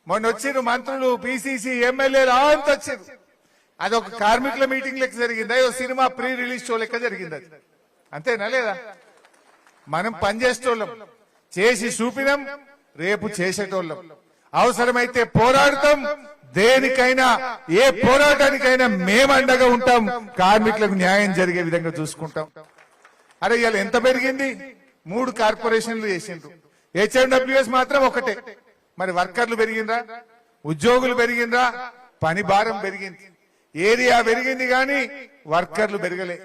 మొన్న వచ్చిన మంత్రులు పిసిసి ఎమ్మెల్యేలు అంత వచ్చారు. అది ఒక కార్మికుల మీటింగ్ లెక్క జరిగిందా, సినిమా ప్రీ రిలీజ్ షో లెక్క జరిగింది. అది అంతేనా లేదా? మనం పనిచేసేటోళ్ళం, చేసి చూపినాం, రేపు చేసేటోళ్ళం. అవసరమైతే పోరాడతాం, దేనికైనా ఏ పోరాటానికైనా మేము అండగా ఉంటాం, కార్మికులకు న్యాయం జరిగే విధంగా చూసుకుంటాం. అరే ఇవాళ ఎంత పెరిగింది? 3 కార్పొరేషన్లు చేసిండ్రు, హెచ్ఎండబ్ల్యూఎస్ మాత్రం ఒకటే. మరి వర్కర్లు పెరిగిందా, ఉద్యోగులు పెరిగిందా? పని భారం పెరిగింది, ఏరియా పెరిగింది, కానీ వర్కర్లు పెరగలే.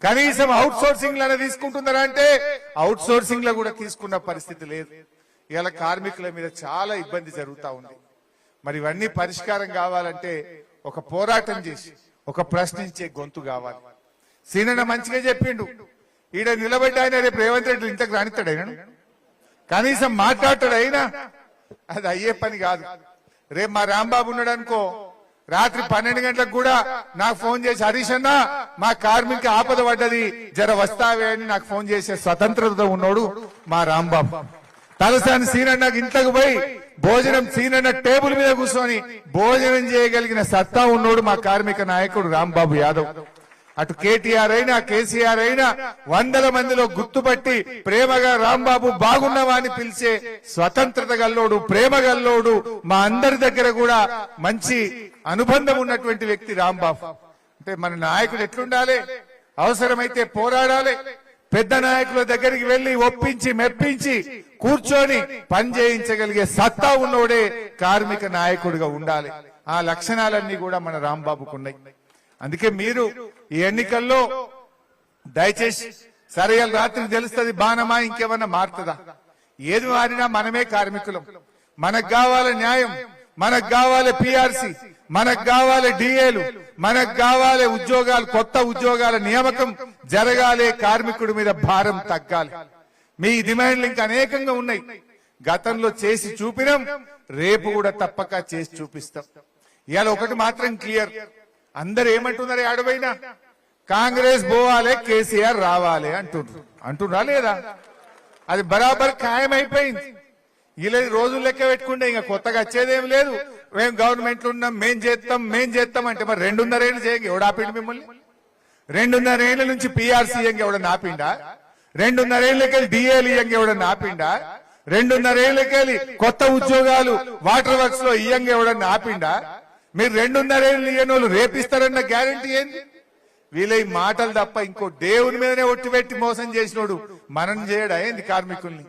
కనీసం అవుట్ సోర్సింగ్ లను తీసుకుంటున్నారా అంటే అవుట్ సోర్సింగ్ లో కూడా తీసుకున్న పరిస్థితి లేదు. ఇలా కార్మికుల మీద చాలా ఇబ్బంది జరుగుతా ఉంది. మరి ఇవన్నీ పరిష్కారం కావాలంటే ఒక పోరాటం చేసి ఒక ప్రశ్నించే గొంతు కావాలి. సీనన్న మంచిగా చెప్పిండు, ఈడ నిలబడ్డ ఆయన రేపు రేవంత్ రెడ్డి ఇంతకు రానిస్తాడు, ఆయన కనీసం మాట్లాడతాడు. అయినా అది అయ్యే పని కాదు. రేపు మా రాంబాబు ఉన్నాడు అనుకో, రాత్రి 12 గంటలకు కూడా నాకు ఫోన్ చేసి, హరీష్ అన్న మా కార్మిక ఆపద పడ్డది, జర వస్తావే అని నాకు ఫోన్ చేసే స్వతంత్రత ఉన్నాడు మా రాంబాబు. తలసాని సీనన్నకు ఇంట్లోకి పోయి భోజనం సీనన్న టేబుల్ మీద కూర్చొని భోజనం చేయగలిగిన సత్తా ఉన్నోడు మా కార్మిక నాయకుడు రాంబాబు యాదవ్. అటు కేటీఆర్ అయినా కేసీఆర్ అయినా 100 మందిలో గుర్తుపట్టి ప్రేమగా రాంబాబు బాగున్నావా అని పిలిచే స్వతంత్రత గల్లోడు, ప్రేమ గల్లోడు, మా అందరి దగ్గర కూడా మంచి అనుబంధం ఉన్నటువంటి వ్యక్తి రాంబాబు. అంటే మన నాయకుడు ఎట్లుండాలి? అవసరమైతే పోరాడాలి, పెద్ద నాయకుల దగ్గరికి వెళ్లి ఒప్పించి మెప్పించి కూర్చొని పని చేయించగలిగే సత్తా ఉన్నోడే కార్మిక నాయకుడిగా ఉండాలి. ఆ లక్షణాలన్నీ కూడా మన రాంబాబుకున్నాయి. అందుకే మీరు ఈ ఎన్నికల్లో దయచేసి, సరే రాత్రి తెలుస్తుంది బాణమా ఇంకేమన్నా మారుతుందా, ఏది మారినా మనమే కార్మికులం. మనకు కావాలి న్యాయం, మనకు కావాలి పిఆర్సి, మనకు కావాలి డిఏలు, మనకు కావాలి ఉద్యోగాలు, కొత్త ఉద్యోగాల నియామకం జరగాలి, కార్మికుడి మీద భారం తగ్గాలి. మీ డిమాండ్లు ఇంకా అనేకంగా ఉన్నాయి. గతంలో చేసి చూపినాం, రేపు కూడా తప్పక చేసి చూపిస్తాం. ఇవాళ ఒకటి మాత్రం క్లియర్, అందరు ఏమంటున్నారు? ఆడబోయినా కాంగ్రెస్ పోవాలి, కేసీఆర్ రావాలి అంటున్నా లేదా? అది బరాబర్ ఖాయమైపోయింది. ఇలా రోజులు లెక్క పెట్టుకుంటే ఇంకా కొత్తగా వచ్చేదేం లేదు. మేము గవర్నమెంట్ లో ఉన్నాం, మేం చేస్తాం అంటే మరి 2.5 ఏళ్ళు చేయండి, ఎవడు ఆపిండు మిమ్మల్ని? 2.5 ఏళ్ల నుంచి పిఆర్సీ ఇయ్యంగా ఎవడన్నా ఆపిండా? 2.5 ఏళ్ళకెళ్ళి డిఏలు ఇయ్యంగా ఎవడన్నా ఆపిండా? 2.5 ఏళ్ళకెళ్ళి కొత్త ఉద్యోగాలు వాటర్ వర్క్స్ లో ఇయ్యంగా ఎవడన్నా ఆపిండా? మీరు 2.5 ఏళ్ళు ఇయ్యని వాళ్ళు రేపిస్తారన్న గ్యారంటీ ఏంది? వీళ్ళ మాటలు తప్ప ఇంకో దేవుని మీదనే ఒట్టిపెట్టి మోసం చేసినోడు మనం చేయడా ఏంది కార్మికుల్ని?